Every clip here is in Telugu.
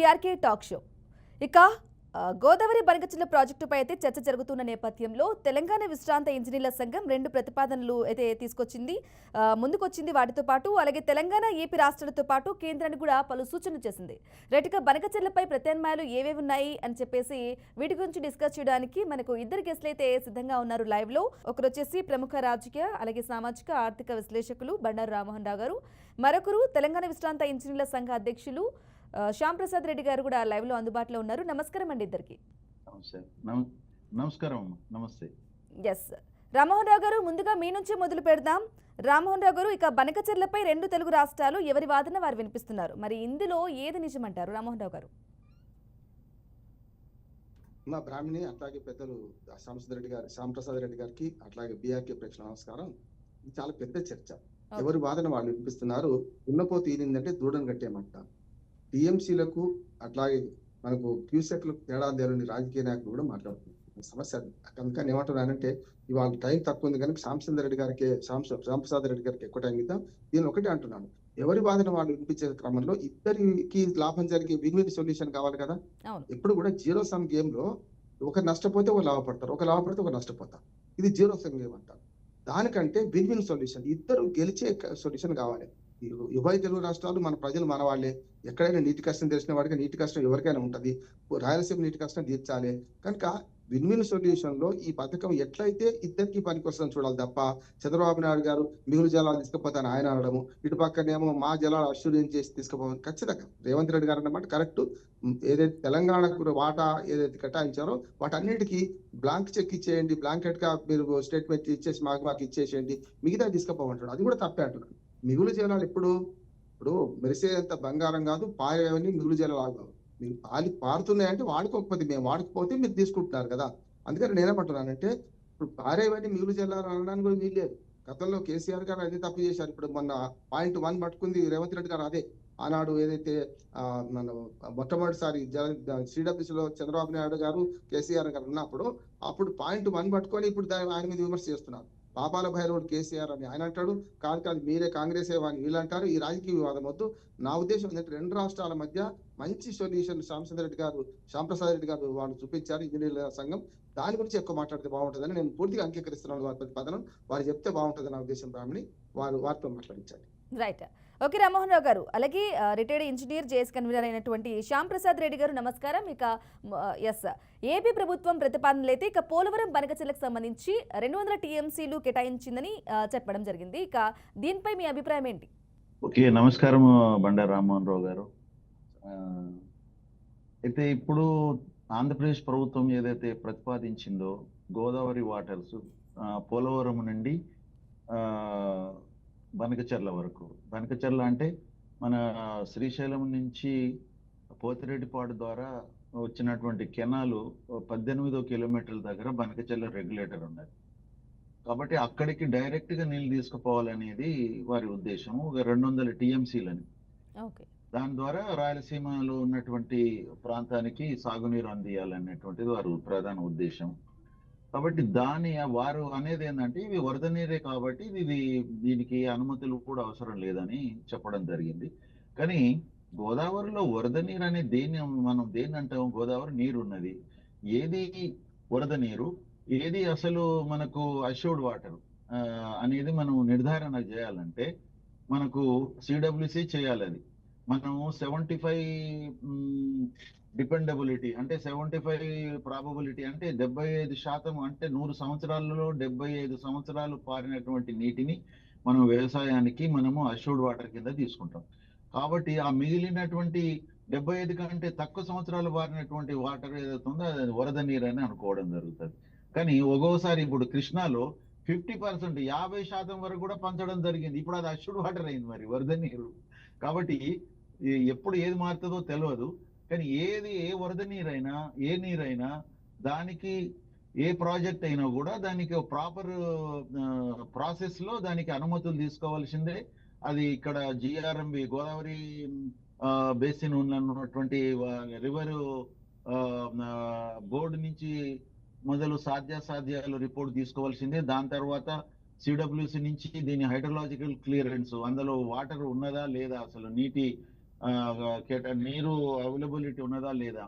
BRK talk show. ఇక గోదావరి బనకచెర్ల ప్రాజెక్టుపై అయితే చర్చ జరుగుతున్న నేపథ్యంలో తెలంగాణ విశ్రాంత ఇంజనీర్ల సంఘం 2 ప్రతిపాదనలు అయితే తీసుకొచ్చింది, ముందుకొచ్చింది. వాటితో పాటు అలాగే తెలంగాణ ఏపీ రాష్ట్రాలతో పాటు కేంద్రానికి కూడా పలు సూచనలు చేసింది. రైట్గా బనకచెర్లపై ప్రత్యామ్నాయాలు ఏవేవి ఉన్నాయి అని చెప్పేసి వీటి గురించి డిస్కస్ చేయడానికి మనకు ఇద్దరు గెస్ట్లు అయితే సిద్ధంగా ఉన్నారు లైవ్ లో. ఒకరు వచ్చేసి ప్రముఖ రాజకీయ అలాగే సామాజిక ఆర్థిక విశ్లేషకులు బండారు రామ్మోహన్ రావు గారు, మరొకరు తెలంగాణ విశ్రాంత ఇంజనీర్ల సంఘ అధ్యక్షులు శ్యామ్ ప్రసాద్ రెడ్డి గారు కూడా లైవ్ లో అందుబాటులో ఉన్నారు. నమస్కారం అండి ఇద్దరికి. నమస్కారం. నమస్తే. ఎస్ రామ్మోహన్ రావు గారు, ముందుగా మీ నుంచే మొదలు పెడదాం. రామ్మోహన్ రావు గారు, ఇక బనకచెర్లపై 2 తెలుగు రాష్ట్రాలు ఎవరి వాదన వారు వినిపిస్తున్నారు. మరి ఇందులో ఏది నిజమంటారు రామ్మోహన్ రావు గారు? మా బ్రాహ్మణి అట్లాగే పెద్దలు శ్యామ్ ప్రసాద్ రెడ్డి గారికి అట్లాగే బీఆర్కే ప్రేక్షణ నమస్కారం. ఇది చాలా పెద్ద చర్చ. ఎవరి వాదన వాళ్ళు వినిపిస్తున్నారు. ఉన్నపోతే ఏంటంటే దూడను కట్టేమంట. టీఎంసీలకు అట్లాగే మనకు క్యూసెక్లకు తేడా తెలియని రాజకీయ నాయకులు కూడా మాట్లాడుతున్నారు. సమస్య అందుకని ఏమంటున్నానంటే ఇవాళ టైం తక్కువ ఉంది కానీ శ్యామ్ ప్రసాద్ రెడ్డి గారికి ఎక్కువ టైం ఇద్దాం. నేను ఒకటే అంటున్నాను, ఎవరి వాదన వాళ్ళు వినిపించే క్రమంలో ఇద్దరికి లాభం జరిగే విన్ విన్ సొల్యూషన్ కావాలి కదా. ఎప్పుడు కూడా జీరో సమ్ గేమ్ లో ఒకరు నష్టపోతే ఒక లాభపడతారు, ఒక లాభపడితే ఒక నష్టపోతారు. ఇది జీరో సమ్ గేమ్ అంటారు. దానికంటే విన్ విన్ సొల్యూషన్, ఇద్దరు గెలిచే సొల్యూషన్ కావాలి. ఉభయ తెలుగు రాష్ట్రాలు మన ప్రజలు మన వాళ్ళే. ఎక్కడైనా నీటి కష్టం తెలిసిన వాడికి నీటి కష్టం ఎవరికైనా ఉంటది. రాయలసీమ నీటి కష్టం తీర్చాలి. కనుక విన్ విన్ సొల్యూషన్ లో ఈ పథకం ఎట్లయితే ఇద్దరికి పనికొస్తుందని చూడాలి తప్ప చంద్రబాబు నాయుడు గారు మిగులు జలాలు తీసుకుపోతాను ఆయన అనడము, ఇటు పక్కనేమో మా జలాలు అశ్చర్యం చేసి తీసుకుపోవాలి. ఖచ్చితంగా రేవంత్ రెడ్డి గారు అన్నమాట కరెక్ట్. ఏదైతే తెలంగాణకు వాటా ఏదైతే కేటాయించారో వాటన్నిటికీ బ్లాంక్ చెక్ ఇచ్చేయండి, బ్లాంకెట్ గా మీరు స్టేట్మెంట్ ఇచ్చేసి మాకు ఇచ్చేసేయండి, మిగతా తీసుకుపోమంటాడు. అది కూడా తప్పే అంటున్నాడు. మిగులు జలాలు ఇప్పుడు మెరిసేంత బంగారం కాదు, పారేవని మిగులు జలాలు ఆగావు. మీరు పారుతున్నాయంటే వాడుకోకపోతే, మేము వాడుకోకపోతే మీరు తీసుకుంటున్నారు కదా. అందుకని నేనేమంటున్నానంటే ఇప్పుడు పారేవని మిగులు జలాలు అనడానికి కూడా వీల్లేదు. గతంలో కేసీఆర్ గారు అదే తప్పు చేశారు. ఇప్పుడు మొన్న .1 పట్టుకుంది రేవంత్ రెడ్డి గారు. అదే ఆనాడు ఏదైతే మన మొట్టమొదటిసారి సిడబ్ల్యూసీలో చంద్రబాబు నాయుడు గారు కేసీఆర్ గారు ఉన్నప్పుడు అప్పుడు .1 పట్టుకొని ఇప్పుడు ఆయన మీద విమర్శ చేస్తున్నారు. పాపాల భైరవుడు కేసీఆర్ అని ఆయన అంటాడు, కాదు మీరే కాంగ్రెస్ అని వీళ్ళు అంటారు. ఈ రాజకీయ వివాదం వద్దు. నా ఉద్దేశం ఏంటంటే 2 రాష్ట్రాల మధ్య మంచి సొల్యూషన్ శ్యామ్ ప్రసాద్ రెడ్డి గారు వాళ్ళు చూపించారు, ఇంజనీర్ల సంఘం. దాని గురించి ఎక్కువ మాట్లాడితే బాగుంటుందని నేను పూర్తిగా అంగీకరిస్తున్నాను. వారి ప్రతిపాదన వారు చెప్తే బాగుంటుంది నా ఉద్దేశం. బ్రాహ్మణి వారితో మాట్లాడించండి. రైట్. ఓకే రామ్మోహన్ రావు గారు, అలాగే రిటైర్డ్ ఇంజనీర్ జేఎస్ కన్వీనర్ అయినటువంటి శ్యామ్ ప్రసాద్ రెడ్డి గారు నమస్కారం. ఇక ఏపీ ప్రభుత్వం ప్రతిపాదనలు అయితే ఇక పోలవరం బనకచెర్లకు సంబంధించి 200 టీఎంసీలు కేటాయించిందని చెప్పడం జరిగింది. ఇక దీనిపై మీ అభిప్రాయం ఏంటి? ఓకే, నమస్కారం బండారు రామ్మోహన్ రావు గారు. అయితే ఇప్పుడు ఆంధ్రప్రదేశ్ ప్రభుత్వం ఏదైతే ప్రతిపాదించిందో గోదావరి వాటర్స్ పోలవరం నుండి బనకచెర్ల వరకు, బనకచెర్ల అంటే మన శ్రీశైలం నుంచి పోతిరెడ్డిపాడు ద్వారా వచ్చినటువంటి కెనాలు 18వ కిలోమీటర్ల దగ్గర బనకచెర్ల రెగ్యులేటర్ ఉన్నది. కాబట్టి అక్కడికి డైరెక్ట్ గా నీళ్ళు తీసుకుపోవాలనేది వారి ఉద్దేశం. 200 టీఎంసీలని దాని ద్వారా రాయలసీమలో ఉన్నటువంటి ప్రాంతానికి సాగునీరు అందియాలనేటువంటిది వారి ప్రధాన ఉద్దేశం. కాబట్టి వారు అనేది ఏంటంటే ఇవి వరద నీరే కాబట్టి దీనికి అనుమతులు కూడా అవసరం లేదని చెప్పడం జరిగింది. కానీ గోదావరిలో వరద నీరు అనేది మనం దేన్ని అంటాం? గోదావరి నీరు ఉన్నది. ఏది వరద నీరు, ఏది అసలు మనకు అష్యూర్డ్ వాటర్ అనేది మనం నిర్ధారణ చేయాలంటే మనకు సిడబ్ల్యూసి చేయాలి. అది మనం 75 డిపెండబిలిటీ అంటే 75 ప్రాబబిలిటీ అంటే 75% అంటే 100 సంవత్సరాలలో 75 సంవత్సరాలు పారినటువంటి నీటిని మనం వ్యవసాయానికి మనము అష్యూర్డ్ వాటర్ కింద తీసుకుంటాం. కాబట్టి ఆ మిగిలినటువంటి 75 కంటే తక్కువ సంవత్సరాలు పారినటువంటి వాటర్ ఏదైతే ఉందో అది వరద నీరు అని అనుకోవడం జరుగుతుంది. కానీ ఒక్కోసారి ఇప్పుడు కృష్ణాలో 50% 50% వరకు కూడా పంచడం జరిగింది. ఇప్పుడు అది అష్యూర్డ్ వాటర్ అయింది, మరి వరద నీరు. కాబట్టి ఎప్పుడు ఏది మారుతుందో తెలియదు. కానీ ఏ వరద నీరైనా ఏ నీరైనా దానికి ఏ ప్రాజెక్ట్ అయినా కూడా దానికి ప్రాపర్ ప్రాసెస్ లో దానికి అనుమతులు తీసుకోవాల్సిందే. అది ఇక్కడ జిఆర్ఎంబి గోదావరి బేసిన్ ఉన్నటువంటి రివర్ బోర్డు నుంచి మొదలు సాధ్యాసాధ్యాలు రిపోర్ట్ తీసుకోవాల్సిందే. దాని తర్వాత సిడబ్ల్యూసి నుంచి దీని హైడ్రలాజికల్ క్లియరెన్స్, అందులో వాటర్ ఉన్నదా లేదా, అసలు నీటి నీరు అవైలబిలిటీ ఉన్నదా లేదా,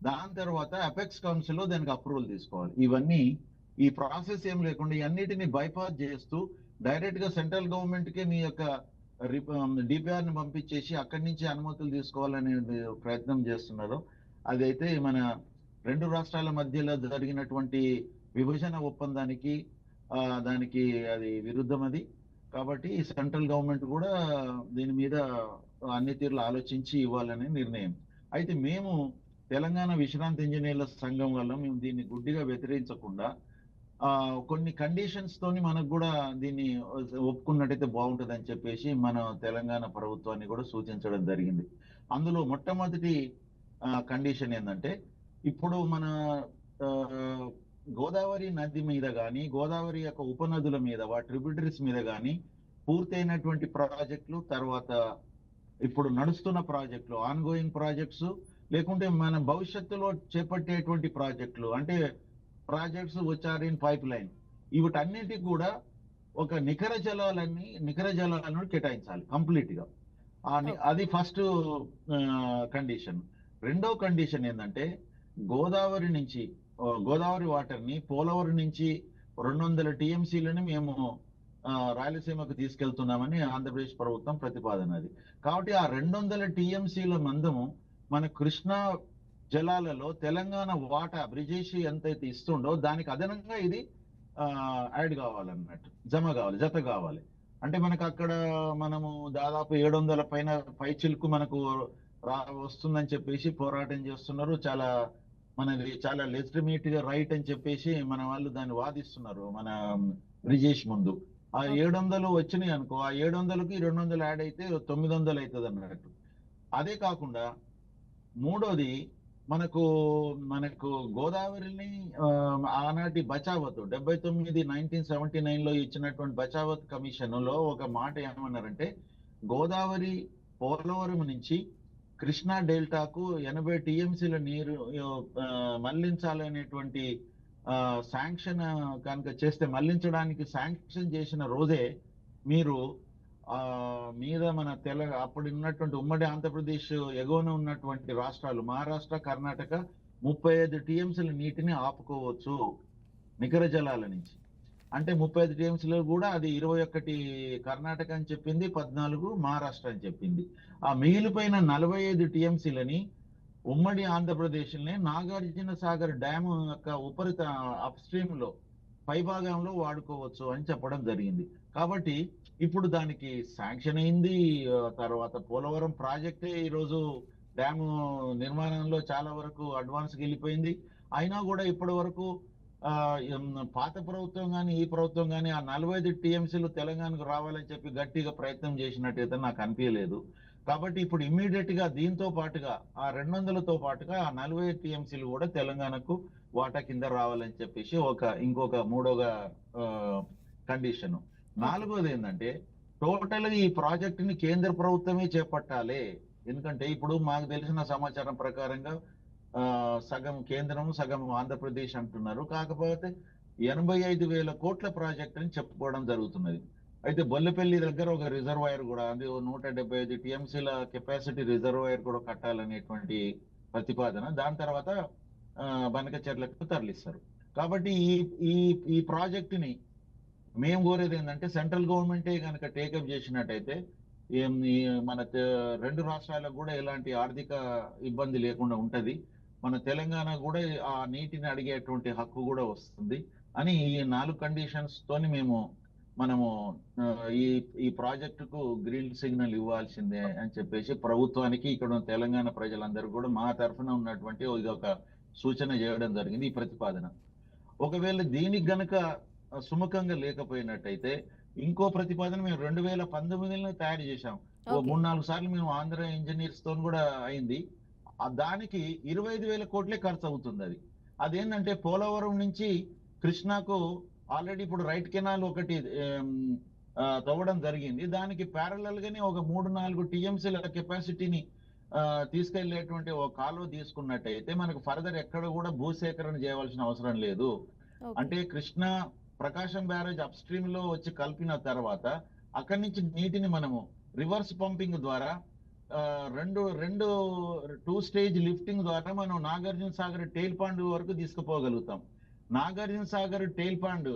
దాని తర్వాత అపెక్స్ కౌన్సిల్ లో దానికి అప్రూవల్ తీసుకోవాలి. ఇవన్నీ ఈ ప్రాసెస్ ఏం లేకుండా అన్నిటిని బైపాస్ చేస్తూ డైరెక్ట్ గా సెంట్రల్ గవర్నమెంట్ కి మీ యొక్క డిపిఆర్ ని పంపించేసి అక్కడి నుంచి అనుమతులు తీసుకోవాలనే ప్రయత్నం చేస్తున్నారు. అదైతే మన రెండు రాష్ట్రాల మధ్యలో జరిగినటువంటి విభజన ఒప్పందానికి దానికి అది విరుద్ధం అది. కాబట్టి సెంట్రల్ గవర్నమెంట్ కూడా దీని మీద అన్ని తీరులు ఆలోచించి ఇవ్వాలనే నిర్ణయం. అయితే మేము తెలంగాణ విశ్రాంతి ఇంజనీర్ల సంఘం వల్ల మేము దీన్ని గుడ్డిగా వ్యతిరేకించకుండా కొన్ని కండిషన్స్ తోని మనకు కూడా దీన్ని ఒప్పుకున్నట్టయితే బాగుంటుంది అని చెప్పేసి మన తెలంగాణ ప్రభుత్వాన్ని కూడా సూచించడం జరిగింది. అందులో మొట్టమొదటి కండిషన్ ఏంటంటే, ఇప్పుడు మన గోదావరి నది మీద కానీ గోదావరి యొక్క ఉపనదుల మీద వాటి ట్రిబ్యూటరీస్ మీద కానీ పూర్తయినటువంటి ప్రాజెక్టులు, తర్వాత ఇప్పుడు నడుస్తున్న ప్రాజెక్టులు, ఆన్ గోయింగ్ ప్రాజెక్ట్స్, లేకుంటే మన భవిష్యత్తులో చేపట్టేటువంటి ప్రాజెక్టులు, అంటే projects which are in pipeline, వీటన్నిటికి కూడా ఒక నికర జలాలను కేటాయించాలి కంప్లీట్ గా. అది ఫస్ట్ కండిషన్. రెండో కండిషన్ ఏంటంటే, గోదావరి వాటర్ ని పోలవరం నుంచి 200 టీఎంసీలని మేము రాయలసీమకు తీసుకెళ్తున్నామని ఆంధ్రప్రదేశ్ ప్రభుత్వం ప్రతిపాదన అది. కాబట్టి ఆ 200 టీఎంసీల మందము మన కృష్ణా జలాలలో తెలంగాణ వాటా బ్రిజేషి ఎంతైతే ఇస్తుండో దానికి అదనంగా ఇది యాడ్ కావాలన్నట్టు, జత కావాలి. అంటే మనకు అక్కడ మనము దాదాపు 700 పైన పైచిలుకు మనకు వస్తుందని చెప్పేసి పోరాటం చేస్తున్నారు. మనది చాలా లెజిటిమేట్ గా రైట్ అని చెప్పేసి మన వాళ్ళు దాన్ని వాదిస్తున్నారు మన బ్రిజేష్ ముందు. ఆ 700 వచ్చినాయి అనుకో, ఆ 700కి 200 యాడ్ అయితే 900 అవుతుంది అన్నట్టు. అదే కాకుండా మూడోది, మనకు గోదావరిని ఆనాటి బచావత్ 1979 లో ఇచ్చినటువంటి బచావత్ కమిషన్ లో ఒక మాట ఏమన్నారంటే, గోదావరి పోలవరం నుంచి కృష్ణా డెల్టాకు 80 టీఎంసీల నీరు మళ్లించాలనేటువంటి శాంక్షన్ కనుక చేస్తే, మళ్లించడానికి శాంక్షన్ చేసిన రోజే మీరు మీద మన అప్పుడు ఉన్నటువంటి ఉమ్మడి ఆంధ్రప్రదేశ్ ఎగువన ఉన్నటువంటి రాష్ట్రాలు మహారాష్ట్ర, కర్ణాటక 35 టీఎంసీల నీటిని ఆపుకోవచ్చు నికర జలాల నుంచి. అంటే 35 టీఎంసీలు కూడా అది 21 కర్ణాటక అని చెప్పింది, 14 మహారాష్ట్ర అని చెప్పింది. ఆ మిగిలిపోయిన 45 టీఎంసీలని ఉమ్మడి ఆంధ్రప్రదేశ్ని నాగార్జున సాగర్ డ్యామ్ యొక్క అప్ స్ట్రీమ్ లో పైభాగంలో వాడుకోవచ్చు అని చెప్పడం జరిగింది. కాబట్టి ఇప్పుడు దానికి శాంక్షన్ అయింది. తర్వాత పోలవరం ప్రాజెక్టే ఈరోజు డ్యాము నిర్మాణంలో చాలా వరకు అడ్వాన్స్ వెళ్ళిపోయింది. అయినా కూడా ఇప్పటి వరకు పాత ప్రభుత్వం కానీ ఈ ప్రభుత్వం కానీ ఆ 45 టీఎంసీలు తెలంగాణకు రావాలని చెప్పి గట్టిగా ప్రయత్నం చేసినట్టయితే నాకు అనిపించలేదు. కాబట్టి ఇప్పుడు ఇమ్మీడియట్ గా దీంతో పాటుగా ఆ 200తో పాటుగా ఆ 45 టీఎంసీలు కూడా తెలంగాణకు వాటా కింద రావాలని చెప్పేసి ఇంకొక మూడోగా కండిషన్. నాలుగోది ఏంటంటే, టోటల్ గా ఈ ప్రాజెక్ట్ ని కేంద్ర ప్రభుత్వమే చేపట్టాలి. ఎందుకంటే ఇప్పుడు మాకు తెలిసిన సమాచారం ప్రకారంగా సగం కేంద్రం సగం ఆంధ్రప్రదేశ్ అంటున్నారు. కాకపోతే 85,000 కోట్ల ప్రాజెక్ట్ అని చెప్పుకోవడం జరుగుతున్నది. అయితే బొల్లపల్లి దగ్గర ఒక రిజర్వాయర్ కూడా, అది 175 టీఎంసీల కెపాసిటీ రిజర్వాయర్ కూడా కట్టాలనేటువంటి ప్రతిపాదన. దాని తర్వాత బనకచెర్లకు తరలిస్తారు. కాబట్టి ఈ ప్రాజెక్ట్ ని మేము కోరేది ఏంటంటే, సెంట్రల్ గవర్నమెంటే కనుక టేకప్ చేసినట్టయితే మన రెండు రాష్ట్రాలకు కూడా ఎలాంటి ఆర్థిక ఇబ్బంది లేకుండా ఉంటది. మన తెలంగాణ కూడా ఆ నీటిని అడిగేటువంటి హక్కు కూడా వస్తుంది అని ఈ 4 కండిషన్స్ తోని మనము ఈ ప్రాజెక్టుకు గ్రీన్ సిగ్నల్ ఇవ్వాల్సిందే అని చెప్పేసి ప్రభుత్వానికి, ఇక్కడ తెలంగాణ ప్రజలందరూ కూడా మా తరఫున ఉన్నటువంటి ఒక సూచన చేయడం జరిగింది. ఈ ప్రతిపాదన ఒకవేళ దీనికి గనక సుముఖంగా లేకపోయినట్టయితే ఇంకో ప్రతిపాదన మేము 2019లో తయారు చేశాం. 3-4 సార్లు మేము ఆంధ్ర ఇంజనీర్స్ తో కూడా అయింది. దానికి 25,000 కోట్లే ఖర్చు అవుతుంది. అదేంటంటే, పోలవరం నుంచి కృష్ణాకు ఆల్రెడీ ఇప్పుడు రైట్ కెనాల్ ఒకటి తవ్వడం జరిగింది. దానికి ప్యారలల్ గానే ఒక 3-4 టీఎంసీల కెపాసిటీని తీసుకెళ్లేటువంటి ఒక కాలువ తీసుకున్నట్టయితే మనకు ఫర్దర్ ఎక్కడ కూడా భూసేకరణ చేయవలసిన అవసరం లేదు. అంటే Krishna Prakasam barrage up stream లో వచ్చి కలిపిన తర్వాత అక్కడి నుంచి నీటిని మనము రివర్స్ పంపింగ్ ద్వారా రెండు రెండు 2 స్టేజ్ లిఫ్టింగ్ ద్వారా మనం నాగార్జున సాగర్ టెయిల్ పాండ్ వరకు తీసుకుపోగలుగుతాం. నాగార్జున సాగర్ టెయిల్ పాండ్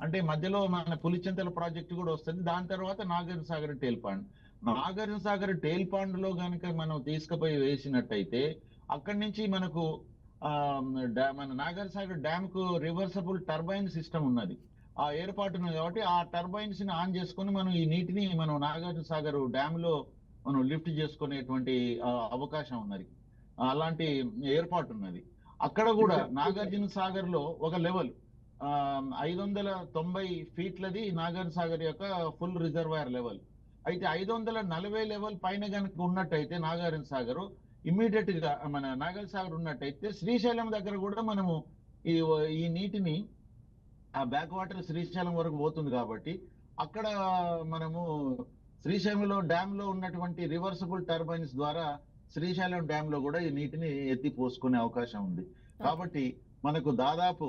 అంటే మధ్యలో మన పులిచింతల ప్రాజెక్ట్ కూడా వస్తుంది. దాని తర్వాత Nagarjuna Sagar tail pond. Nagarjuna Sagar tail pond లో కనుక మనం తీసుకుపోయి వేసినట్టయితే అక్కడి నుంచి మనకు మన నాగార్జున సాగర్ డ్యామ్ కు రివర్సబుల్ టర్బైన్ సిస్టమ్ ఉన్నది. ఆ ఏర్పాటు ఉన్నది కాబట్టి ఆ టర్బైన్స్ ని ఆన్ చేసుకుని మనం ఈ నీటిని మనం నాగార్జున సాగర్ డ్యామ్ లో మనం లిఫ్ట్ చేసుకునేటువంటి అవకాశం ఉన్నది. అలాంటి ఏర్పాటు ఉన్నది. అక్కడ కూడా నాగార్జున సాగర్ లో ఒక లెవెల్ 590 ఫీట్లది నాగార్జున సాగర్ యొక్క ఫుల్ రిజర్వాయర్ లెవెల్. అయితే 540 లెవెల్ పైన కనుక ఉన్నట్టయితే నాగార్జున సాగర్ ఇమ్మీడియట్ గా మన నాగార్జున సాగర్ ఉన్నట్టయితే శ్రీశైలం దగ్గర కూడా మనము ఈ నీటిని ఆ బ్యాక్ వాటర్ శ్రీశైలం వరకు పోతుంది కాబట్టి అక్కడ మనము శ్రీశైలంలో డ్యామ్ లో ఉన్నటువంటి రివర్సబుల్ టర్బైన్స్ ద్వారా శ్రీశైలం డ్యామ్ లో కూడా ఈ నీటిని ఎత్తి పోసుకునే అవకాశం ఉంది. కాబట్టి మనకు దాదాపు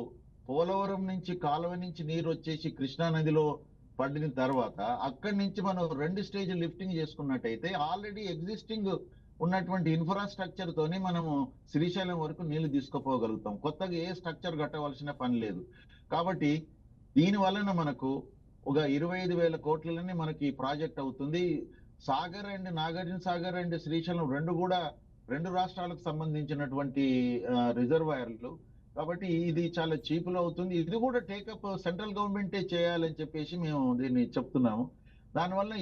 పోలవరం నుంచి కాలువ నుంచి నీరు వచ్చేసి కృష్ణా నదిలో పడిన తర్వాత అక్కడి నుంచి మనం 2 స్టేజ్ లిఫ్టింగ్ చేసుకున్నట్టయితే ఆల్రెడీ ఎగ్జిస్టింగ్ ఉన్నటువంటి ఇన్ఫ్రాస్ట్రక్చర్ తోని మనము శ్రీశైలం వరకు నీళ్లు తీసుకుపోగలుగుతాం. కొత్తగా ఏ స్ట్రక్చర్ కట్టవలసిన పని లేదు. కాబట్టి దీని వలన మనకు ఒక 25,000 కోట్లని మనకి ప్రాజెక్ట్ అవుతుంది. సాగర్ అండ్ నాగార్జున సాగర్ అండ్ శ్రీశైలం రెండు రాష్ట్రాలకు సంబంధించినటువంటి రిజర్వాయర్లు కాబట్టి ఇది చాలా చీపులో అవుతుంది. ఇది కూడా టేకప్ సెంట్రల్ గవర్నమెంటే చేయాలని చెప్పేసి మేము దీన్ని చెప్తున్నాము. దానివల్ల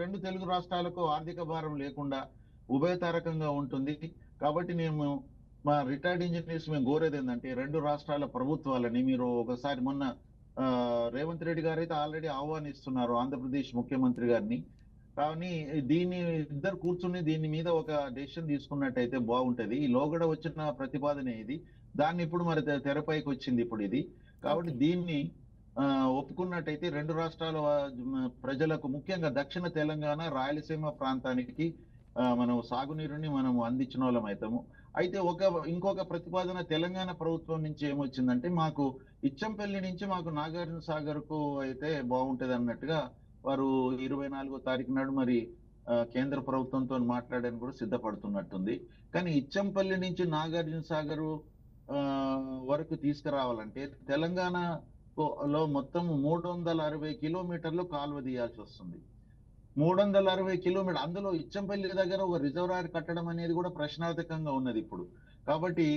రెండు తెలుగు రాష్ట్రాలకు ఆర్థిక భారం లేకుండా ఉభయతారకంగా ఉంటుంది. కాబట్టి మా రిటైర్డ్ ఇంజనీర్స్ మేము కోరేది ఏంటంటే 2 రాష్ట్రాల ప్రభుత్వాలని మీరు ఒకసారి మొన్న రేవంత్ రెడ్డి గారు అయితే ఆల్రెడీ ఆహ్వానిస్తున్నారు ఆంధ్రప్రదేశ్ ముఖ్యమంత్రి గారిని. కానీ ఇద్దరు కూర్చుని దీని మీద ఒక డెసిషన్ తీసుకున్నట్టయితే బాగుంటది. ఈ లోగడ వచ్చిన ప్రతిపాదన ఇది. దాన్ని ఇప్పుడు మరి తెరపైకి వచ్చింది ఇప్పుడు ఇది. కాబట్టి దీన్ని ఒప్పుకున్నట్టయితే 2 రాష్ట్రాల ప్రజలకు ముఖ్యంగా దక్షిణ తెలంగాణ రాయలసీమ ప్రాంతానికి మనం సాగునీరుని మనం అందించిన వాళ్ళం అవుతాము. అయితే ఇంకొక ప్రతిపాదన తెలంగాణ ప్రభుత్వం నుంచి ఏమొచ్చిందంటే మాకు ఇచ్చంపల్లి నుంచి మాకు నాగార్జున సాగర్ కు అయితే బాగుంటది అన్నట్టుగా వారు 24వ తారీఖు నాడు మరి కేంద్ర ప్రభుత్వంతో మాట్లాడడానికి కూడా సిద్ధపడుతున్నట్టుంది. కానీ ఇచ్చంపల్లి నుంచి నాగార్జున సాగర్ వరకు తీసుకురావాలంటే తెలంగాణలో మొత్తం 360 కిలోమీటర్లు కాలువ తీయాల్సి వస్తుంది. 360 కిలోమీటర్ అందులో ఇచ్చంపల్లి దగ్గర ఒక రిజర్వాయర్ కట్టడం అనేది కూడా ప్రశ్నార్థకంగా ఉన్నది ఇప్పుడు. కాబట్టి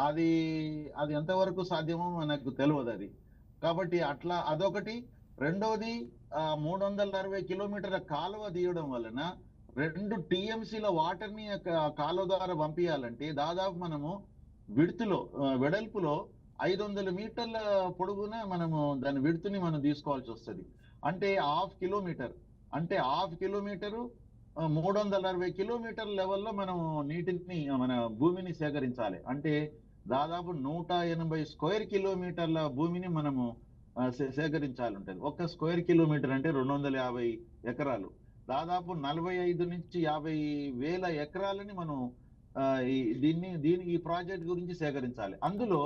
అది ఎంతవరకు సాధ్యమో మనకు తెలియదు అది. కాబట్టి అట్లా అదొకటి. రెండోది 360 కిలోమీటర్ల కాలువ తీయడం వలన 2 TMCల వాటర్ ని కాలువ ద్వారా పంపించాలంటే దాదాపు మనము వెడల్పులో 500 మీటర్ల పొడుగున మనము దాని విడుతుని మనం తీసుకోవాల్సి వస్తుంది. అంటే హాఫ్ కిలోమీటర్ 360 కిలోమీటర్ లెవెల్లో మనం నీటిని మన భూమిని సేకరించాలి. అంటే దాదాపు 180 స్క్వేర్ కిలోమీటర్ల భూమిని మనము సేకరించాలి ఉంటుంది. 1 స్క్వేర్ కిలోమీటర్ అంటే 250 ఎకరాలు. దాదాపు 45 నుంచి 50 వేల ఎకరాలని మనం ఈ ప్రాజెక్ట్ గురించి సేకరించాలి. అందులో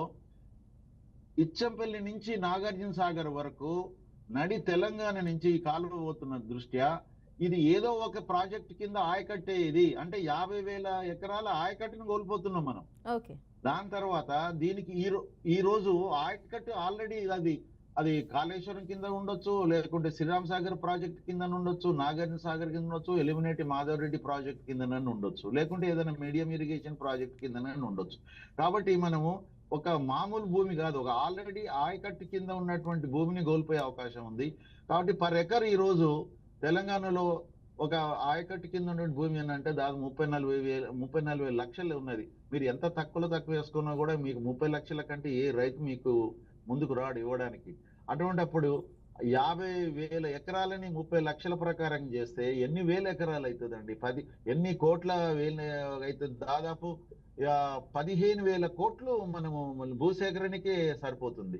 ఇచ్చంపల్లి నుంచి నాగార్జున సాగర్ వరకు నడి తెలంగాణ నుంచి ఈ కాలువ పోతున్న దృష్ట్యా ఇది ఏదో ఒక ప్రాజెక్ట్ కింద ఆయకట్టే ఇది అంటే 50,000 ఎకరాల ఆయకట్టును కోల్పోతున్నాం మనం. దాని తర్వాత దీనికి ఈ రోజు ఆయకట్టు ఆల్రెడీ అది కాళేశ్వరం కింద ఉండొచ్చు, లేకుంటే శ్రీరామ్ సాగర్ ప్రాజెక్ట్ కింద ఉండొచ్చు, నాగార్జున సాగర్ కింద ఉండొచ్చు, ఎలిమినేటి మాధవరెడ్డి ప్రాజెక్ట్ కింద ఉండొచ్చు, లేకుంటే ఏదైనా మీడియం ఇరిగేషన్ ప్రాజెక్ట్ కింద ఉండొచ్చు. కాబట్టి మనము ఒక మామూలు భూమి కాదు, ఒక ఆల్రెడీ ఆయకట్టు కింద ఉన్నటువంటి భూమిని కోల్పోయే అవకాశం ఉంది. కాబట్టి పర్ ఎకర్ ఈ రోజు తెలంగాణలో ఒక ఆయకట్టు కింద ఉన్న భూమి అంటే దాదాపు 30-40 లక్షలు ఉన్నది. మీరు ఎంత తక్కువ వేసుకున్నా కూడా మీకు 30 లక్షల కంటే ఏ రైతు మీకు ముందుకు రాడు ఇవ్వడానికి. అటువంటిప్పుడు 50,000 ఎకరాలని 30 లక్షల ప్రకారం చేస్తే ఎన్ని వేల ఎకరాలు అవుతుందండి? ఎన్ని కోట్ల అవుతుంది? దాదాపు 15,000 కోట్లు మనము భూసేకరణకే సరిపోతుంది.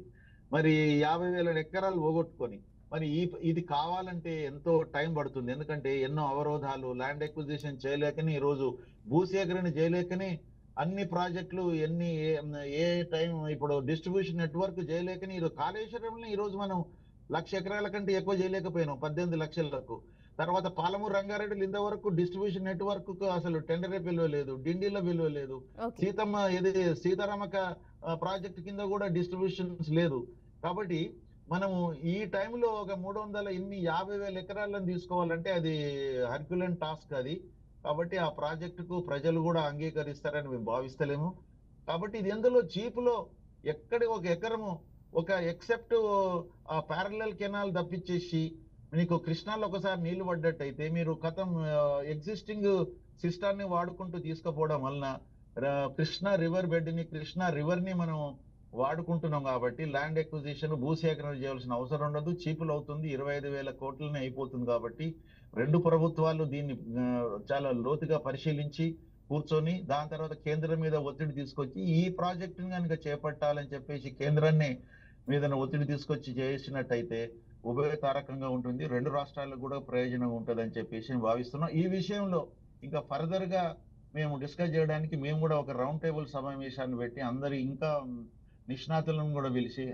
మరి 50,000 ఎకరాలు పోగొట్టుకొని మరి ఇది కావాలంటే ఎంతో టైం పడుతుంది. ఎందుకంటే ఎన్నో అవరోధాలు, ల్యాండ్ ఎక్విజిషన్ చేయలేకని ఈ రోజు భూసేకరణ చేయలేకని అన్ని ప్రాజెక్టులు ఏ టైం ఇప్పుడు డిస్ట్రిబ్యూషన్ నెట్వర్క్ చేయలేకని కాళేశ్వరంలో ఈ రోజు మనం 1,00,000 ఎకరాల కంటే ఎక్కువ చేయలేకపోయినాం 18 లక్షలకు. తర్వాత పాలమూరు రంగారెడ్డిలో ఇంతవరకు డిస్ట్రిబ్యూషన్ నెట్వర్క్ కు అసలు టెండర్ విలువ లేదు, డిండిలో విలువ లేదు, ఓకే. సీతారామక ప్రాజెక్ట్ కింద కూడా డిస్ట్రిబ్యూషన్స్ లేదు. కాబట్టి మనము ఈ టైంలో ఒక 50,000 ఎకరాలను తీసుకోవాలంటే అది హర్క్యులెన్ టాస్క్ అది. కాబట్టి ఆ ప్రాజెక్టుకు ప్రజలు కూడా అంగీకరిస్తారని మేము భావిస్తలేము. కాబట్టి ఇది ఎందులో చీపులో ఎక్కడి ఒక ఎకరము ఒక ఎక్సెప్ట్ ఆ ప్యారలల్ కెనాల్ తప్పించేసి మీకు కృష్ణాలో ఒకసారి నీళ్లు పడ్డట్టయితే మీరు ఎగ్జిస్టింగ్ సిస్టమ్ ని వాడుకుంటూ తీసుకుపోవడం వలన కృష్ణా రివర్ ని మనం వాడుకుంటున్నాం. కాబట్టి ల్యాండ్ ఎక్విజిషన్ భూసేకరణ చేయాల్సిన అవసరం ఉండదు, చీపులు అవుతుంది, 25,000 కోట్లనే అయిపోతుంది. కాబట్టి రెండు ప్రభుత్వాలు దీన్ని చాలా లోతుగా పరిశీలించి కూర్చొని దాని తర్వాత కేంద్రం మీద ఒత్తిడి తీసుకొచ్చి ఈ ప్రాజెక్టుని కనుక చేపట్టాలని చెప్పేసి కేంద్రాన్ని మీద ఒత్తిడి తీసుకొచ్చి చేసినట్టయితే ఉభయతారకంగా ఉంటుంది, రెండు రాష్ట్రాలకు కూడా ప్రయోజనం ఉంటుంది అని చెప్పేసి భావిస్తున్నాం. ఈ విషయంలో ఇంకా ఫర్దర్ గా మేము డిస్కస్ చేయడానికి మేము కూడా ఒక రౌండ్ టేబుల్ సమావేశాన్ని పెట్టి అందరి ఇంకా నిష్ణాతులను కూడా పిలిచి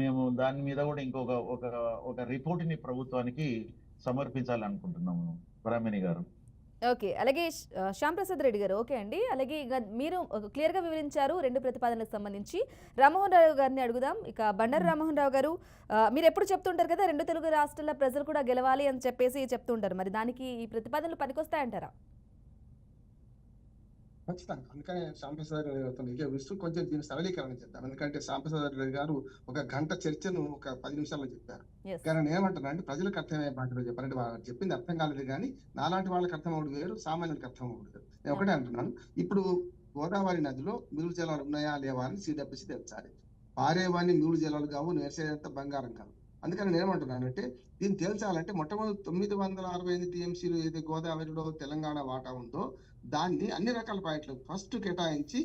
మేము దాని మీద కూడా ఒక రిపోర్ట్ ని ప్రభుత్వానికి సమర్పించాలనుకుంటున్నాము. బ్రాహ్మణి గారు. ఓకే. అలాగే శ్యామ్ ప్రసాద్ రెడ్డి గారు, ఓకే అండి. అలాగే ఇక మీరు క్లియర్గా వివరించారు రెండు ప్రతిపాదనలకు సంబంధించి. రామ్మోహన్ రావు గారిని అడుగుదాం. ఇక బండారు రామ్మోహన్ రావు గారు, మీరు ఎప్పుడు చెప్తుంటారు కదా రెండు తెలుగు రాష్ట్రాల ప్రజలు కూడా గెలవాలి అని చెప్పేసి చెప్తుంటారు, మరి దానికి ఈ ప్రతిపాదనలు పనికొస్తాయంటారా? ఖచ్చితంగా. అందుకనే శ్యాంప్రసాద్ గారు విషయం కొంచెం దీన్ని సరళీకరణ చేద్దాం. ఎందుకంటే శ్యాంప్రసాద్ గారు ఒక గంట చర్చను ఒక 10 నిమిషాల్లో చెప్పారు. కానీ నేను ఏమంటున్నా అంటే ప్రజలకు అర్థమయ్యే భాషలో చెప్పారంటే వాళ్ళు చెప్పింది అర్థం కాలేదు, కానీ నాలాంటి వాళ్ళకి అర్థం అవ్వడం వేరు, సామాన్యులకు అర్థం అవ్వడం వేరు. నేను ఒకటే అంటున్నాను, ఇప్పుడు గోదావరి నదిలో మిగులు జలాలు ఉన్నాయా లేవా అని సిడబ్ల్యూసీ తెలుసాలి. పారేవాన్ని మిగులు జలాలు కావు, నేర్చేదంతా బంగారం కాదు. అందుకని నేను ఏమంటున్నాను అంటే దీన్ని తేల్చాలంటే మొట్టమొదటి 968 టీఎంసీలు ఏదైతే గోదావరిలో తెలంగాణ వాటా ఉందో దాన్ని అన్ని రకాల ప్రాజెక్టులు ఫస్ట్ కేటాయించి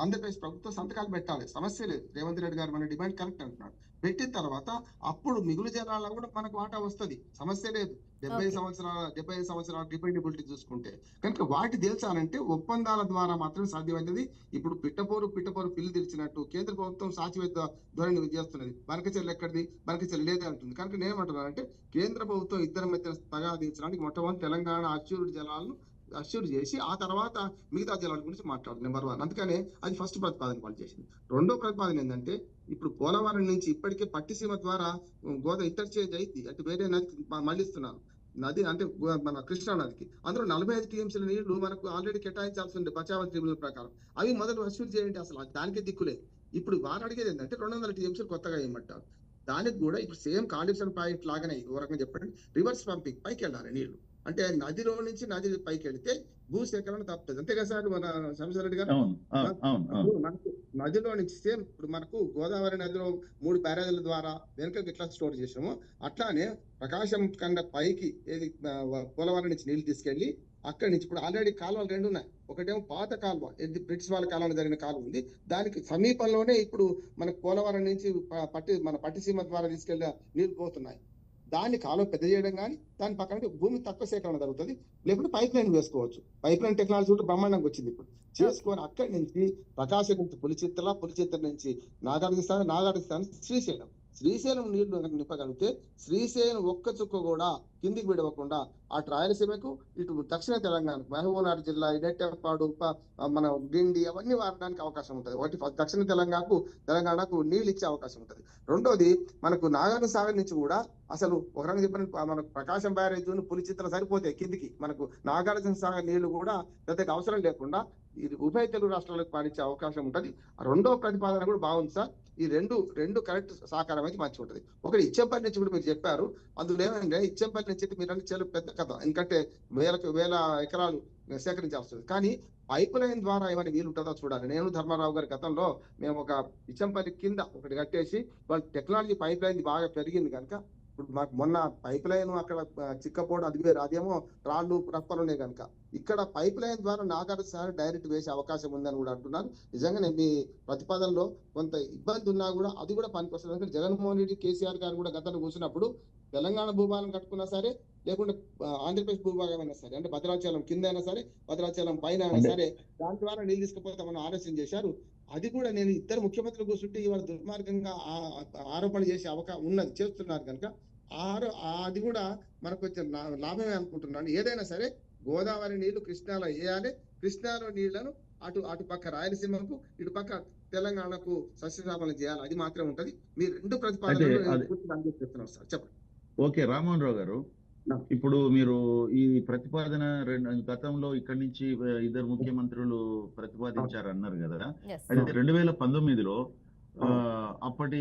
ఆంధ్రప్రదేశ్ ప్రభుత్వం సంతకాలు పెట్టాలి, సమస్య లేదు. రేవంత్ రెడ్డి గారు మన డిమాండ్ కరెక్ట్ అంటున్నాడు. పెట్టిన తర్వాత అప్పుడు మిగులు జలాల్లో కూడా మనకు వాటా వస్తుంది, సమస్య లేదు. 75 సంవత్సరాల డిపెండబిలిటీ చూసుకుంటే కనుక వాటి తేల్చాలంటే ఒప్పందాల ద్వారా మాత్రం సాధ్యమైనది. ఇప్పుడు పిట్టపోరు పిల్లి తెరిచినట్టు కేంద్ర ప్రభుత్వం సాచివేత ధోరణి చేస్తున్నది. బనకచెర్ల ఎక్కడిది, బనకచెర్ల లేదే అంటుంది. కనుక నేను ఏమంటున్నానంటే కేంద్ర ప్రభుత్వం ఇద్దరి మధ్య తగాదించడానికి మొట్టమొదటి తెలంగాణ అష్యూర్ చేసి ఆ తర్వాత మిగతా జలాల గురించి మాట్లాడుతుంది నెంబర్ 1. అందుకనే అది ఫస్ట్ ప్రతిపాదన వాళ్ళు చేసింది. రెండో ప్రతిపాదన ఏంటంటే ఇప్పుడు పోలవరం నుంచి ఇప్పటికే పట్టిసీమ ద్వారా ఇంటర్చేంజ్ అయింది, అంటే వేరే నదికి మళ్ళిస్తున్నారు. నది అంటే మన కృష్ణా నదికి అందులో 45 టీఎంసీల నీళ్లు మనకు ఆల్రెడీ కేటాయించాల్సి ఉంది బచావల్ ట్రిబ్యునల్ ప్రకారం. అవి మొదలు అష్యూర్ చేయండి, అసలు దానికే దిక్కులే. ఇప్పుడు వారు అడిగేది ఏంటంటే 200 టీఎంసీలు కొత్తగా ఏమంటారు. దానికి కూడా ఇప్పుడు సేమ్ కాళేశ్వరం ప్రాజెక్ట్ లాగానే ఓ రకంగా చెప్పండి, రివర్స్ పంపింగ్ పైకి వెళ్ళాలి నీళ్లు. అంటే నదిలో నుంచి నది పైకి వెళితే భూసేకరణ తప్పుతుంది, అంతే కదా సార్ మన శంకర్ రెడ్డి గారు. మనకు నదిలో నుంచి సేమ్ ఇప్పుడు మనకు గోదావరి నదిలో 3 బ్యారేజీల ద్వారా వెనుకకి ఎట్లా స్టోర్ చేసామో అట్లానే ప్రకాశం కండ పైకి ఏది పోలవరం నుంచి నీళ్లు తీసుకెళ్లి అక్కడి నుంచి ఇప్పుడు ఆల్రెడీ కాలువలు 2 ఉన్నాయి. ఒకటేమో పాత కాలువ, బ్రిటిష్ వాళ్ళ కాలంలో జరిగిన కాలువ ఉంది, దానికి సమీపంలోనే ఇప్పుడు మనకు పోలవరం నుంచి మన పట్టిసీమ ద్వారా తీసుకెళ్లి నీళ్లు పోతున్నాయి. దాన్ని కాలువ పెద్ద చేయడం కానీ దాని పక్కన భూమి తక్కువ సేకరణ జరుగుతుంది, లేకపోతే పైప్ లైన్ వేసుకోవచ్చు. పైప్ లైన్ టెక్నాలజీ కూడా బ్రహ్మాండంగా వచ్చింది. ఇప్పుడు చేసుకొని అక్కడి నుంచి ప్రకాశం నుంచి పులిచిత్ర నుంచి నాగార్జున శ్రీశైలం నీళ్లు నింపగలిగితే శ్రీశైలం ఒక్క చుక్క కూడా కిందికి విడవకుండా అటు రాయలసీమకు ఇటు దక్షిణ తెలంగాణ మహబూబ్నగర్ జిల్లా నెట్టెంపాడు మన గిండి అవన్నీ వాడడానికి అవకాశం ఉంటుంది. ఒకటి దక్షిణ తెలంగాణకు నీళ్ళు ఇచ్చే అవకాశం ఉంటుంది. రెండోది మనకు నాగార్జున సాగర్ నుంచి కూడా అసలు ఒక రకంగా చెప్పిన మనకు ప్రకాశం బ్యారేజ్ పులిచిత్ర సరిపోతాయి కిందికి, మనకు నాగార్జున సాగర్ నీళ్లు కూడా పెద్దగా అవసరం లేకుండా ఇది ఉభయ తెలుగు రాష్ట్రాలకు పాలించే అవకాశం ఉంటుంది. రెండో ప్రతిపాదన కూడా బాగుంది సార్. ఈ రెండు కరెక్ట్ సహకారం అయితే మంచిగా ఉంటుంది. ఒకటి ఇచ్చంపల్లి నుంచి కూడా మీరు చెప్పారు, అందులో ఏమంటే ఇచ్చంపల్లి నుంచి మీరు చాలా పెద్ద కథ, ఎందుకంటే వేల ఎకరాలు సేకరించాల్సి వస్తుంది. కానీ పైప్ లైన్ ద్వారా ఏమైనా వీలు ఉంటుందో చూడాలి. నేను ధర్మారావు గారి గతంలో మేము ఒక ఇచ్చంపల్లి కింద ఒకటి కట్టేసి వాళ్ళ టెక్నాలజీ పైప్ లైన్ బాగా పెరిగింది కనుక ఇప్పుడు మాకు మొన్న పైప్ లైన్ అక్కడ చిక్కపోవడం అది వేరు, అదేమో రాళ్ళు రప్పలు ఉన్నాయి కనుక ఇక్కడ పైప్ లైన్ ద్వారా నాగార్జున డైరెక్ట్ వేసే అవకాశం ఉందని కూడా అంటున్నారు. నిజంగానే మీ ప్రతిపాదనలో కొంత ఇబ్బంది ఉన్నా కూడా అది కూడా పనికొస్తుంది. ఎందుకంటే జగన్మోహన్ రెడ్డి కేసీఆర్ గారు కూడా గతంలో కూర్చున్నప్పుడు తెలంగాణ భూభాగం కట్టుకున్నా సరే లేకుంటే ఆంధ్రప్రదేశ్ భూభాగం అయినా సరే, అంటే భద్రాచలం కింద అయినా సరే భద్రాచలం పైన అయినా సరే దాని ద్వారా నీళ్ళు తీసుకుపోతామని ఆలోచన చేశారు. అది కూడా నేను ఇద్దరు ముఖ్యమంత్రులు కూర్చుంటే ఇవాళ దుర్మార్గంగా ఆరోపణ చేసే అవకాశం ఉన్నది చేస్తున్నారు కనుక అది కూడా మనకు కొంచెం లాభమే అనుకుంటున్నాను. ఏదైనా సరే గోదావరి నీళ్లు కృష్ణాలో వేయాలి, కృష్ణాలో నీళ్లను అటు పక్క రాయలసీమకు, ఇటు పక్క తెలంగాణకు సస్యశ్యామలం చేయాలి. అది మాత్రమే ఉంటది. మీ రెండు ప్రతిపాదనలు పూర్తిగా అందిస్తున్నాం సార్. చెప్పండి. ఓకే, రామ్మోహన్ రావు గారు, ఇప్పుడు మీరు ఈ ప్రతిపాదన గతంలో ఇక్కడి నుంచి ఇద్దరు ముఖ్యమంత్రులు ప్రతిపాదించారు అన్నారు కదా. అయితే 2019లో అప్పటి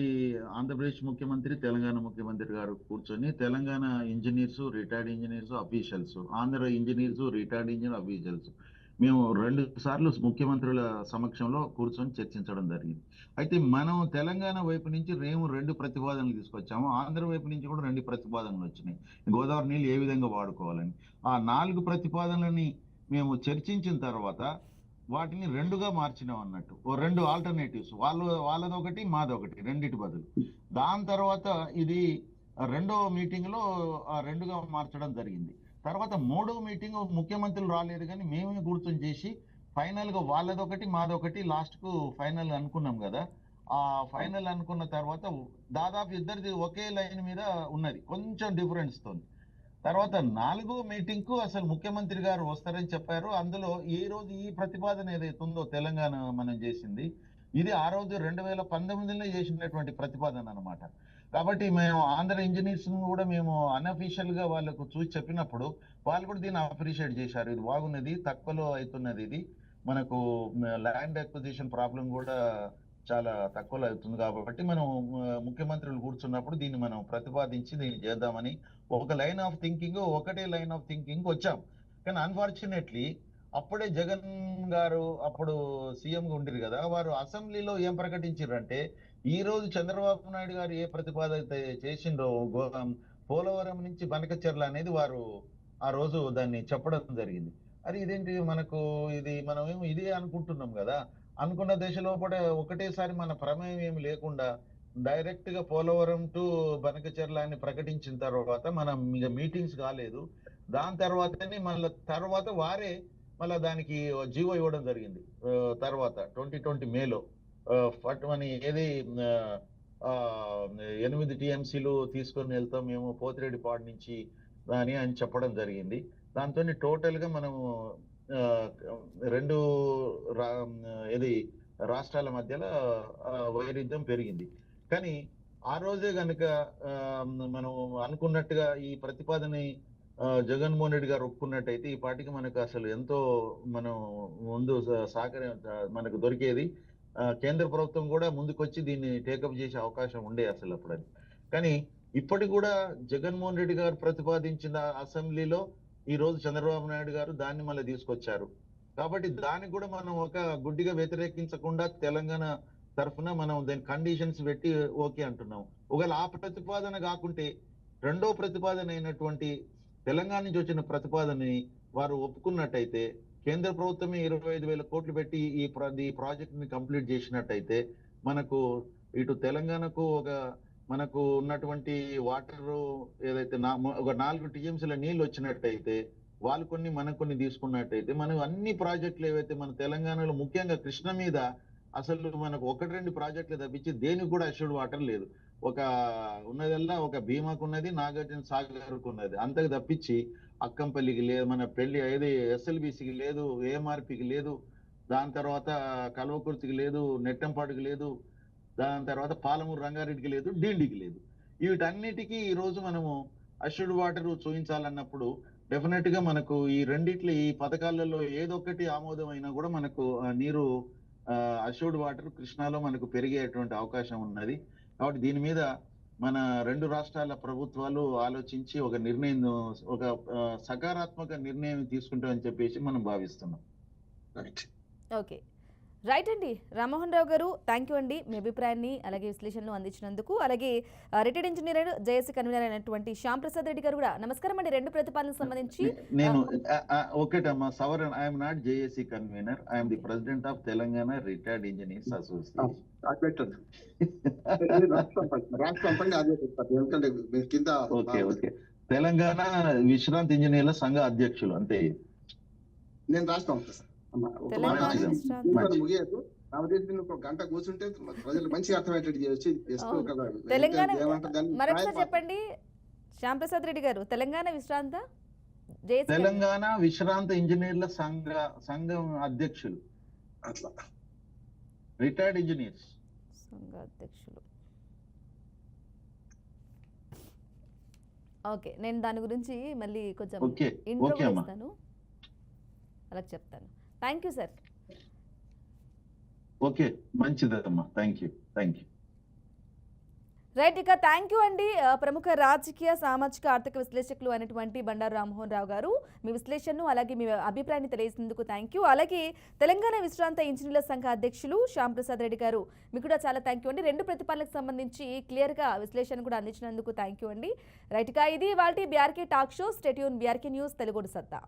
ఆంధ్రప్రదేశ్ ముఖ్యమంత్రి, తెలంగాణ ముఖ్యమంత్రి గారు కూర్చొని Telangana engineers, retired engineers, officials, Andhra engineers, retired engineer, officials మేము 2 సార్లు ముఖ్యమంత్రుల సమక్షంలో కూర్చొని చర్చించడం జరిగింది. అయితే మనం తెలంగాణ వైపు నుంచి మేము 2 ప్రతిపాదనలు తీసుకొచ్చాము, ఆంధ్ర వైపు నుంచి కూడా 2 ప్రతిపాదనలు వచ్చినాయి గోదావరి నీళ్ళు ఏ విధంగా వాడుకోవాలని. ఆ 4 ప్రతిపాదనలని మేము చర్చించిన తర్వాత వాటిని 2గా మార్చినాం అన్నట్టు. 2 ఆల్టర్నేటివ్స్, వాళ్ళదొకటి మాదొకటి, రెండిటి బదులు. దాని తర్వాత ఇది 2వ మీటింగ్ లో 2గా మార్చడం జరిగింది. తర్వాత 3వ మీటింగ్ ముఖ్యమంత్రులు రాలేదు కానీ మేమే కూర్చొని చేసి ఫైనల్ గా వాళ్ళదొకటి మాదొకటి లాస్ట్ కు ఫైనల్ అనుకున్నాం కదా. ఆ ఫైనల్ అనుకున్న తర్వాత దాదాపు ఇద్దరిది ఒకే లైన్ మీద ఉన్నది, కొంచెం డిఫరెన్స్ తో. తర్వాత 4వ మీటింగ్ కు అసలు ముఖ్యమంత్రి గారు వస్తారని చెప్పారు. అందులో ఈ రోజు ఈ ప్రతిపాదన ఏదైతే ఉందో తెలంగాణ మనం చేసింది, ఇది ఆ రోజు 2019లో చేసినటువంటి ప్రతిపాదన అన్నమాట. కాబట్టి మేము ఆంధ్ర ఇంజనీర్స్ కూడా మేము అన్అఫీషియల్ గా వాళ్ళకు చూసి చెప్పినప్పుడు వాళ్ళు కూడా దీన్ని అప్రిషియేట్ చేశారు. ఇది బాగున్నది, తక్కువలో అవుతున్నది, ఇది మనకు ల్యాండ్ అక్విజిషన్ ప్రాబ్లం కూడా చాలా తక్కువలో అవుతుంది కాబట్టి మనం ముఖ్యమంత్రులు కూర్చున్నప్పుడు దీన్ని మనం ప్రతిపాదించి దీన్ని చేద్దామని ఒక లైన్ ఆఫ్ థింకింగ్, ఒకటే లైన్ ఆఫ్ థింకింగ్ వచ్చాం. కానీ అన్ఫార్చునేట్లీ అప్పుడే జగన్ గారు అప్పుడు సీఎం గా ఉండేది కదా, వారు అసెంబ్లీలో ఏం ప్రకటించారంటే ఈ రోజు చంద్రబాబు నాయుడు గారు ఏ ప్రతిపాదన చేసిండో పోలవరం నుంచి బనకచెర్ల అనేది వారు ఆ రోజు దాన్ని చెప్పడం జరిగింది. అది ఇదేంటి మనకు ఇది మనమేమో ఇదే అనుకుంటున్నాం కదా, అనుకున్న దశలో కూడా ఒకటేసారి మన ప్రమేయం ఏమి లేకుండా డైరెక్ట్ గా పోలవరం టు బనకచెర్ల అని ప్రకటించిన తర్వాత మనం ఇక మీటింగ్స్ కాలేదు. దాని తర్వాతనే తర్వాత వారే మళ్ళీ దానికి జీవో ఇవ్వడం జరిగింది. తర్వాత 2020 మేలో అని ఏది 8 టీఎంసీలు తీసుకొని వెళ్తాం మేము పోతిరెడ్డిపాడు నుంచి అని చెప్పడం జరిగింది. దాంతో టోటల్ గా మనము 2 రాష్ట్రాల మధ్యలో వైరుధ్యం పెరిగింది. కానీ ఆ రోజే గనుక మనం అనుకున్నట్టుగా ఈ ప్రతిపాదన జగన్మోహన్ రెడ్డి గారు ఒప్పుకున్నట్టయితే ఈ పార్టీకి మనకు అసలు ఎంతో మనం ముందు మనకు దొరికేది. కేంద్ర ప్రభుత్వం కూడా ముందుకొచ్చి దీన్ని టేకప్ చేసే అవకాశం ఉండే అసలు అప్పుడు. కానీ ఇప్పటికి కూడా జగన్మోహన్ రెడ్డి గారు ప్రతిపాదించిన అసెంబ్లీలో ఈ రోజు చంద్రబాబు నాయుడు గారు దాన్ని మళ్ళీ తీసుకొచ్చారు. కాబట్టి దానికి కూడా మనం ఒక గుడ్డిగా వ్యతిరేకించకుండా తెలంగాణ తరఫున మనం దాని కండిషన్స్ పెట్టి ఓకే అంటున్నాం. ఒకవేళ ఆ ప్రతిపాదన కాకుంటే 2వ ప్రతిపాదన అయినటువంటి తెలంగాణ నుంచి వచ్చిన ప్రతిపాదనని వారు ఒప్పుకున్నట్టయితే కేంద్ర ప్రభుత్వమే 25,000 కోట్లు పెట్టి ఈ ప్రాజెక్ట్ ని కంప్లీట్ చేసినట్టయితే మనకు ఇటు తెలంగాణకు మనకు ఉన్నటువంటి వాటర్ ఏదైతే ఒక 4 టీఎంసీల నీళ్లు వచ్చినట్టయితే వాళ్ళు కొన్ని మనం కొన్ని తీసుకున్నట్టయితే మనం అన్ని ప్రాజెక్టులు ఏవైతే మన తెలంగాణలో ముఖ్యంగా కృష్ణ మీద అసలు మనకు 1-2 ప్రాజెక్టులు తప్పించి దేనికి కూడా అష్యూర్డ్ వాటర్ లేదు. ఉన్నదల్లా ఒక భీమాకు ఉన్నది, నాగార్జున సాగర్కు ఉన్నది, అంతకు తప్పించి అక్కంపల్లికి లేదు, మన పెళ్లి ఏది ఎస్ఎల్బిసికి లేదు, ఏఎంఆర్పికి లేదు, దాని తర్వాత కల్వకుర్తికి లేదు, నెట్టంపాడుకి లేదు, దాని తర్వాత పాలమూరు రంగారెడ్డికి లేదు, డీండికి లేదు. వీటన్నిటికీ ఈ రోజు మనము అష్యూర్డ్ వాటర్ చూపించాలన్నప్పుడు డెఫినెట్ గా మనకు ఈ రెండిట్లో ఈ పథకాలలో ఏదొక్కటి ఆమోదం అయినా కూడా మనకు నీరు అష్యూర్డ్ వాటర్ కృష్ణాలో మనకు పెరిగేటువంటి అవకాశం ఉన్నది. కాబట్టి దీని మీద మన 2 రాష్ట్రాల ప్రభుత్వాలు ఆలోచించి ఒక నిర్ణయం, ఒక సకారాత్మక నిర్ణయం తీసుకుంటామని చెప్పేసి మనం భావిస్తున్నాం. ఓకే, రైట్ అండి. రామ్మోహన్ రావు గారు, థ్యాంక్ యూ అండి మీ అభిప్రాయాన్ని అలాగే విశ్లేషణలు అందించినందుకు. అలాగే రిటైర్డ్ ఇంజనీర్ జేఏసీ కన్వీనర్ అయినటువంటి శ్యామ్ ప్రసాద్ రెడ్డి గారు కూడా నమస్కారం అండి. 2 ప్రతిపాదనలకు సంబంధించి నేను ఒకటమ్మా సవరణ, I'm not JAC convener, I'm the president of Telangana retired engineers association. Okay, Telangana విశ్రాంతి ఇంజనీర్ల సంఘ అధ్యక్షులు అంతే. నేను రాష్ట్రం ముగియదు ఒక గంట కూర్చుంటే ప్రజలు మంచిగా అర్థమయ్యేటట్టు చేయొచ్చు. చెప్పండి శ్యాంప్రసాద్ రెడ్డి గారు తెలంగాణ విశ్రాంత జేఏసీ తెలంగాణ విశ్రాంత ఇంజనీర్ల సంఘం అధ్యక్షులు, అట్లా రిటైర్డ్ ఇంజనీర్స్. సంఘ అధ్యక్షులు. ఓకే, నేను దాని గురించి మళ్ళీ కొంచెం ఓకే ఇంట్రో ఓకే అమ్మా. ఇస్తాను, అలా చెప్తాను. Thank you sir. ఓకే, మంచిదమ్మా. Thank you. రైట్, ఇక థ్యాంక్ యూ అండి. ప్రముఖ రాజకీయ సామాజిక ఆర్థిక విశ్లేషకులు అయినటువంటి బండారు రామ్మోహన్ రావు గారు, మీ విశ్లేషణను అలాగే మీ అభిప్రాయాన్ని తెలియజేసినందుకు థ్యాంక్ యూ. అలాగే తెలంగాణ విశ్రాంత ఇంజనీర్ల సంఘ అధ్యక్షులు శ్యాంప్రసాద్ రెడ్డి గారు, మీకు కూడా చాలా థ్యాంక్ యూ అండి. రెండు ప్రతిపాదనలకు సంబంధించి క్లియర్గా విశ్లేషణ కూడా అందించినందుకు థ్యాంక్ యూ అండి. రైట్, ఇక ఇది వాటి BRK talk show. Stay tune, BRK news Telugu సత్తా.